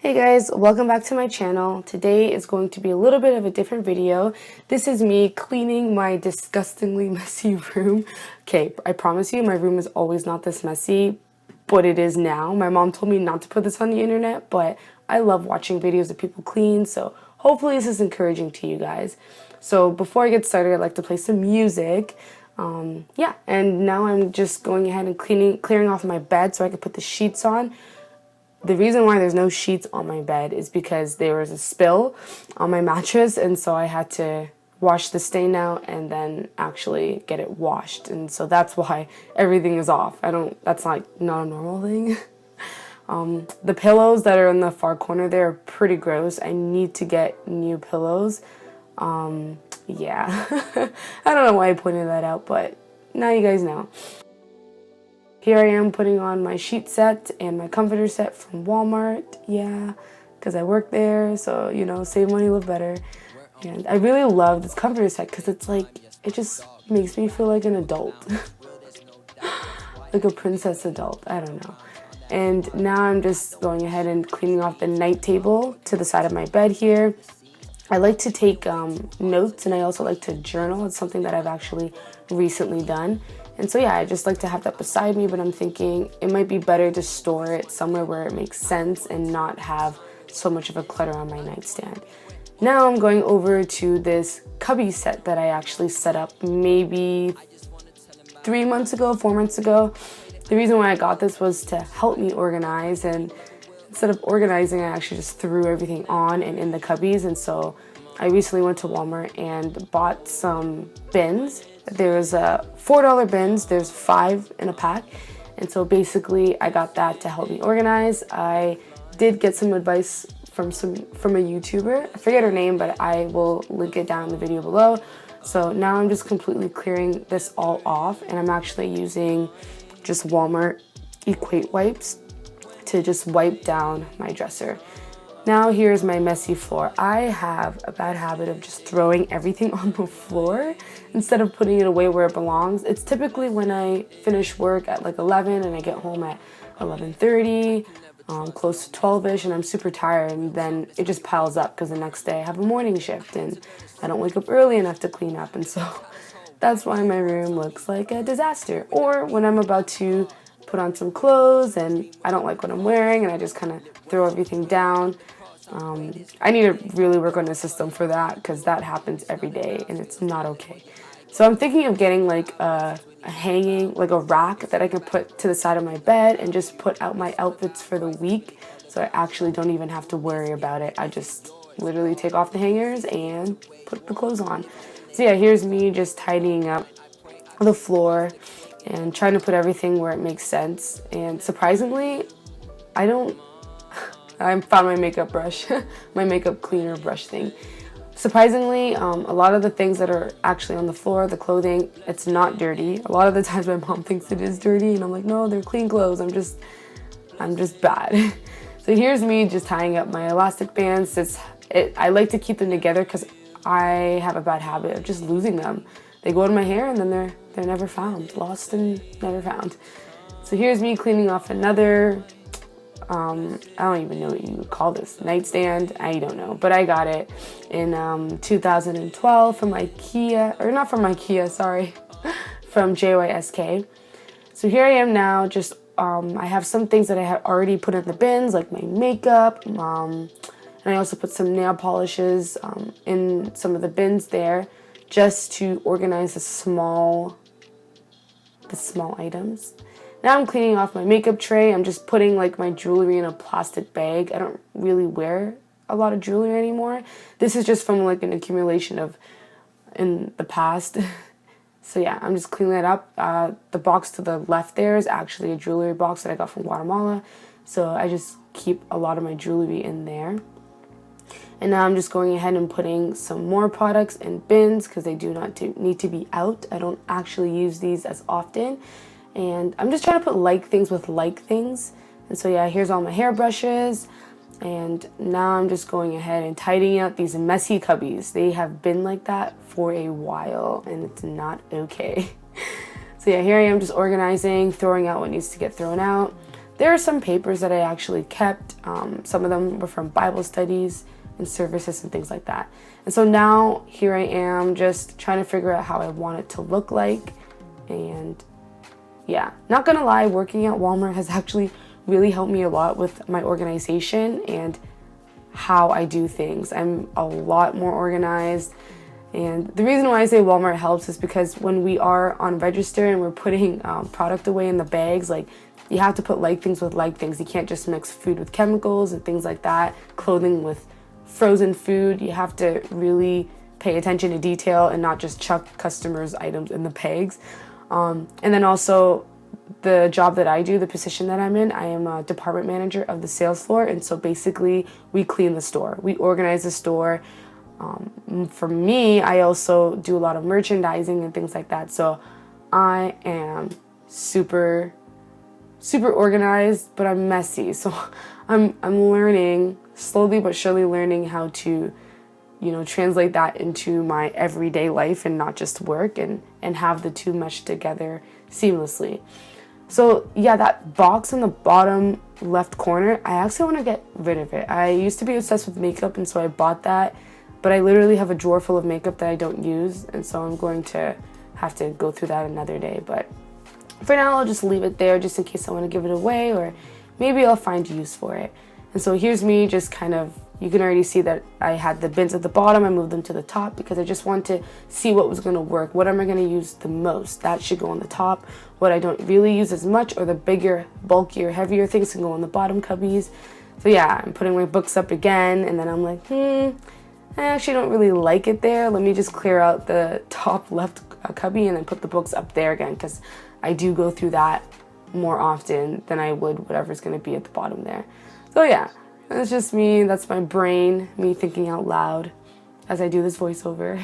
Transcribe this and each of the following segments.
Hey guys, welcome back to my channel. Today is going to be a little bit of a different video. This is me cleaning my disgustingly messy room. Okay, I promise you my room is always not this messy, but it is now. My mom told me not to put this on the internet, but I love watching videos of people clean, so hopefully this is encouraging to you guys. So before I get started, I'd like to play some music. Yeah, and now I'm just going ahead and clearing off my bed so I can put the sheets on. The reason why there's no sheets on my bed is because there was a spill on my mattress, and so I had to wash the stain out and then actually get it washed, and so that's why everything is off. That's like not a normal thing. The pillows that are in the far corner there are pretty gross. I need to get new pillows. Yeah. I don't know why I pointed that out, but now you guys know. Here I am putting on my sheet set and my comforter set from Walmart. Yeah, because I work there, so, you know, save money, live better. And I really love this comforter set because it's like, it just makes me feel like an adult. Like a princess adult, I don't know. And now I'm just going ahead and cleaning off the night table to the side of my bed here. I like to take notes, and I also like to journal. It's something that I've actually recently done. And so yeah, I just like to have that beside me, but I'm thinking it might be better to store it somewhere where it makes sense and not have so much of a clutter on my nightstand. Now I'm going over to this cubby set that I actually set up maybe 4 months ago. The reason why I got this was to help me organize, and instead of organizing, I actually just threw everything on and in the cubbies. And so I recently went to Walmart and bought some bins. There's $4 bins, there's 5 in a pack, and so basically I got that to help me organize. I did get some advice from a YouTuber. I forget her name, but I will link it down in the video below. So now I'm just completely clearing this all off, and I'm actually using just Walmart Equate wipes to just wipe down my dresser. Now here's my messy floor. I have a bad habit of just throwing everything on the floor instead of putting it away where it belongs. It's typically when I finish work at like 11 and I get home at 11:30, close to 12ish, and I'm super tired, and then it just piles up because the next day I have a morning shift and I don't wake up early enough to clean up, and so that's why my room looks like a disaster. Or when I'm about to put on some clothes and I don't like what I'm wearing and I just kind of throw everything down. I need to really work on a system for that because that happens every day and it's not okay. So I'm thinking of getting like a hanging, like a rack that I can put to the side of my bed and just put out my outfits for the week, so I actually don't even have to worry about it. I just literally take off the hangers and put the clothes on. So yeah, here's me just tidying up the floor and trying to put everything where it makes sense. And surprisingly, I found my makeup brush, my makeup cleaner brush thing. Surprisingly, a lot of the things that are actually on the floor, the clothing, it's not dirty. A lot of the times my mom thinks it is dirty, and I'm like, no, they're clean clothes. I'm just bad. So here's me just tying up my elastic bands. I like to keep them together because I have a bad habit of just losing them. They go in my hair and then they're never found, lost and never found. So here's me cleaning off another, I don't even know what you would call this, nightstand. I don't know, but I got it in 2012 from IKEA, or not from IKEA, sorry, from JYSK. So here I am now, just I have some things that I have already put in the bins, like my makeup, and I also put some nail polishes in some of the bins there, just to organize the small items. Now I'm cleaning off my makeup tray. I'm just putting like my jewelry in a plastic bag. I don't really wear a lot of jewelry anymore. This is just from like an accumulation of in the past. So yeah, I'm just cleaning that up. The box to the left there is actually a jewelry box that I got from Guatemala. So I just keep a lot of my jewelry in there. And now I'm just going ahead and putting some more products in bins because they do not need to be out. I don't actually use these as often. And I'm just trying to put like things with like things. And so yeah, here's all my hairbrushes. And now I'm just going ahead and tidying out these messy cubbies. They have been like that for a while and it's not okay. So yeah, here I am just organizing, throwing out what needs to get thrown out. there are some papers that I actually kept. Some of them were from Bible studies and services and things like that. And so now here I am just trying to figure out how I want it to look like. And yeah, not gonna lie, working at Walmart has actually really helped me a lot with my organization and how I do things. I'm a lot more organized. And the reason why I say Walmart helps is because when we are on register and we're putting product away in the bags, like, you have to put like things with like things. You can't just mix food with chemicals and things like that, clothing with frozen food. You have to really pay attention to detail and not just chuck customers' items in the bags. And then also the job that I do, the position that I'm in, I am a department manager of the sales floor. And so basically we clean the store, we organize the store. For me, I also do a lot of merchandising and things like that. So I am super organized, but I'm messy. So I'm learning, slowly but surely learning how to, translate that into my everyday life and not just work, and have the two mesh together seamlessly. So yeah, that box in the bottom left corner, I actually want to get rid of it. I used to be obsessed with makeup, and so I bought that, but I literally have a drawer full of makeup that I don't use, and so I'm going to have to go through that another day. But for now, I'll just leave it there just in case I want to give it away, or maybe I'll find use for it. And so here's me just kind of, you can already see that I had the bins at the bottom. I moved them to the top because I just wanted to see what was going to work. What am I going to use the most? That should go on the top. What I don't really use as much, or the bigger, bulkier, heavier things, can go on the bottom cubbies. So yeah, I'm putting my books up again, and then I'm like, I actually don't really like it there. Let me just clear out the top left cubby and then put the books up there again, because I do go through that more often than I would whatever's going to be at the bottom there. So yeah, that's just me. That's my brain, me thinking out loud as I do this voiceover.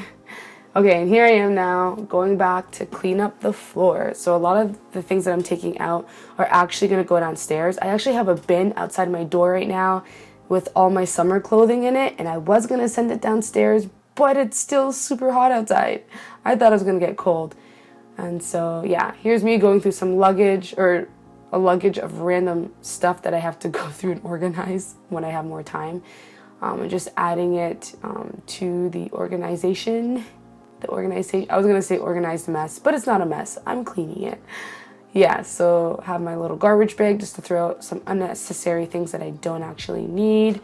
Okay, and here I am now going back to clean up the floor. So a lot of the things that I'm taking out are actually going to go downstairs. I actually have a bin outside my door right now with all my summer clothing in it, and I was going to send it downstairs, but it's still super hot outside. I thought it was going to get cold. And so yeah, here's me going through some luggage, or a luggage of random stuff that I have to go through and organize when I have more time. And just adding it to the organization. I was going to say organized mess, but it's not a mess. I'm cleaning it. Yeah, so have my little garbage bag just to throw out some unnecessary things that I don't actually need.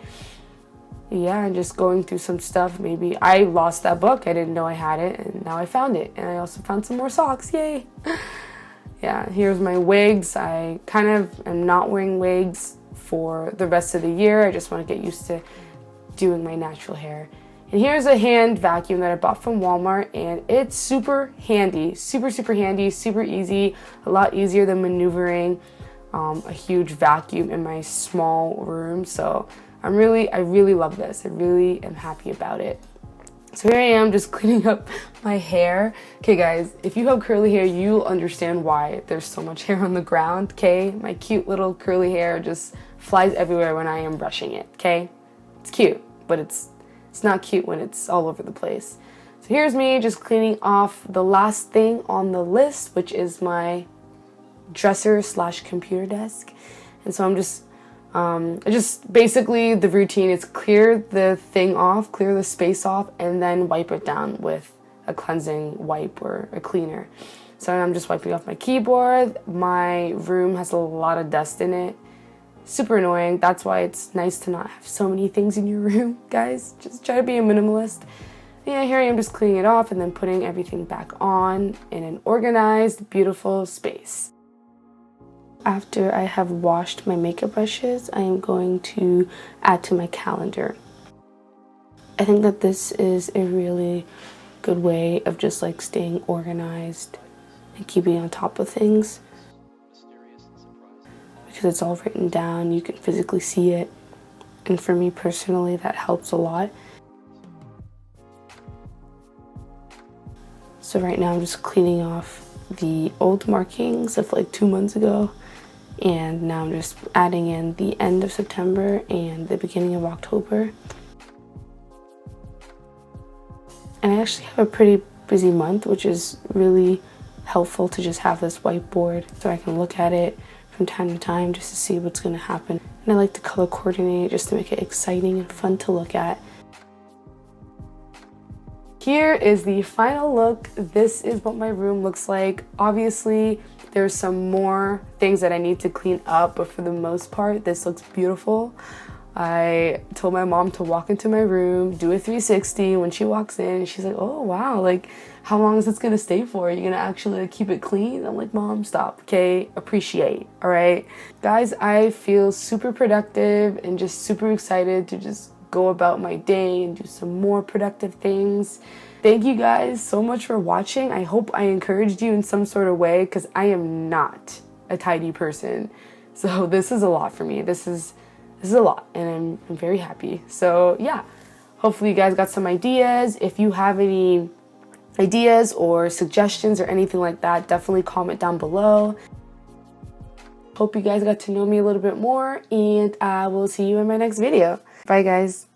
Yeah, and just going through some stuff. Maybe I lost that book. I didn't know I had it, and now I found it. And I also found some more socks. Yay! Yeah, here's my wigs. I kind of am not wearing wigs for the rest of the year. I just want to get used to doing my natural hair. And here's a hand vacuum that I bought from Walmart, and it's super handy, super handy, super easy, a lot easier than maneuvering a huge vacuum in my small room. So I really love this. I really am happy about it. So here I am just cleaning up my hair. Okay guys, if you have curly hair, you'll understand why there's so much hair on the ground, okay? My cute little curly hair just flies everywhere when I am brushing it, okay? It's cute, but it's not cute when it's all over the place. So here's me just cleaning off the last thing on the list, which is my dresser / computer desk. And so I'm just basically the routine is clear the thing off, clear the space off, and then wipe it down with a cleansing wipe or a cleaner. So I'm just wiping off my keyboard. My room has a lot of dust in it. Super annoying. That's why it's nice to not have so many things in your room, guys. Just try to be a minimalist. Yeah, here I am just cleaning it off and then putting everything back on in an organized, beautiful space. After I have washed my makeup brushes, I am going to add to my calendar. I think that this is a really good way of just like staying organized and keeping on top of things. Because it's all written down, you can physically see it. And for me personally, that helps a lot. So right now I'm just cleaning off the old markings of like 2 months ago. And now I'm just adding in the end of September and the beginning of October. And I actually have a pretty busy month, which is really helpful to just have this whiteboard so I can look at it from time to time just to see what's gonna happen. And I like to color coordinate just to make it exciting and fun to look at. Here is the final look. This is what my room looks like. Obviously, there's some more things that I need to clean up, but for the most part, this looks beautiful. I told my mom to walk into my room, do a 360. When she walks in, she's like, oh wow, like how long is this gonna stay for? Are you gonna actually like, keep it clean? I'm like, Mom, stop, okay? Appreciate, all right? Guys, I feel super productive and just super excited to just go about my day and do some more productive things. Thank you guys so much for watching. I hope I encouraged you in some sort of way because I am not a tidy person. So this is a lot for me. This is a lot and I'm very happy. So yeah, hopefully you guys got some ideas. If you have any ideas or suggestions or anything like that, definitely comment down below. Hope you guys got to know me a little bit more, and I will see you in my next video. Bye guys.